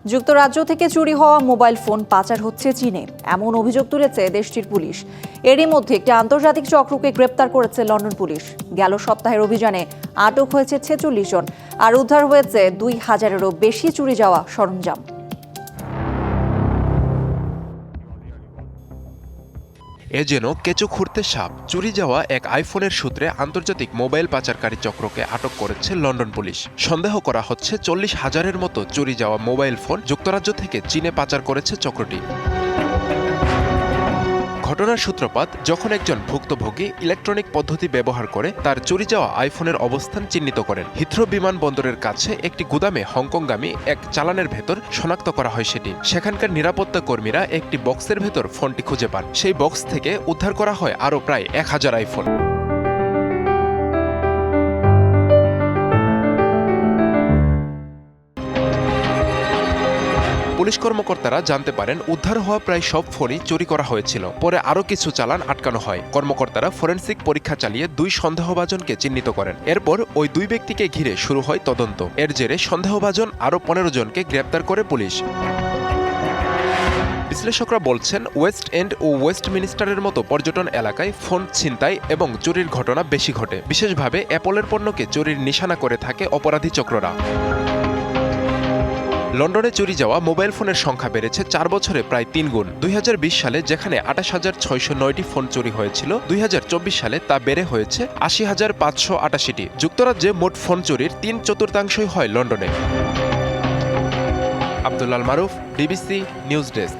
যুক্তরাজ্য থেকে চুরি হওয়া মোবাইল ফোন পাচার হচ্ছে চীনে, এমন অভিযোগ তুলেছে দেশটির পুলিশ। এরই মধ্যে একটি আন্তর্জাতিক চক্রকে গ্রেপ্তার করেছে লন্ডন পুলিশ। গেল সপ্তাহের অভিযানে আটক হয়েছে 46 জন, আর উদ্ধার হয়েছে 2000-এরও বেশি চুরি যাওয়া সরঞ্জাম। এ যেন কেঁচো খুঁড়তে সাপ। চুরি যাওয়া এক আইফোনের সূত্রে আন্তর্জাতিক মোবাইল পাচারকারী চক্রকে আটক করেছে লন্ডন পুলিশ। সন্দেহ করা হচ্ছে 40,000-এর মতো চুরি যাওয়া মোবাইল ফোন যুক্তরাজ্য থেকে চীনে পাচার করেছে চক্রটি। ঘটনার সূত্রপাত যখন একজন ভুক্তভোগী ইলেকট্রনিক পদ্ধতি ব্যবহার করে তার চুরি যাওয়া আইফোনের অবস্থান চিহ্নিত করেন। হিথ্রো বিমানবন্দরের কাছে একটি গুদামে হংকংগামী এক চালানের ভেতর শনাক্ত করা হয় সেটি। সেখানকার নিরাপত্তা কর্মীরা একটি বক্সের ভেতর ফোনটি খুঁজে পান। সেই বক্স থেকে উদ্ধার করা হয় আরও প্রায় 1000 আইফোন। পুলিশ কর্মকর্তারা জানতে পারেন উদ্ধার হওয়া প্রায় সব ফোনই চুরি করা হয়েছিল। পরে আরও কিছু চালান আটকানো হয়। কর্মকর্তারা ফরেনসিক পরীক্ষা চালিয়ে 2 সন্দেহভাজনকে চিহ্নিত করেন। এরপর ওই 2 ব্যক্তিকে ঘিরে শুরু হয় তদন্ত। এর জেরে সন্দেহভাজন আরও 15 জনকে গ্রেপ্তার করে পুলিশ। বিশ্লেষকরা বলছেন ওয়েস্ট এন্ড ও ওয়েস্টমিনিস্টারের মতো পর্যটন এলাকায় ফোন ছিনতাই এবং চুরির ঘটনা বেশি ঘটে। বিশেষভাবে অ্যাপলের পণ্যকে চুরির নিশানা করে থাকে অপরাধী চক্ররা। লন্ডনে চুরি যাওয়া মোবাইল ফোনের সংখ্যা বেড়েছে 4 বছরে প্রায় 3 গুণ। 2020 সালে যেখানে 28,609টি ফোন চুরি হয়েছিল, 2024 সালে তা বেড়ে হয়েছে 80,588টি। যুক্তরাজ্যে মোট ফোন চুরির 3/4 হয় লন্ডনে। আব্দুল আল মারুফ, ডিবিসি নিউজ ডেস্ক।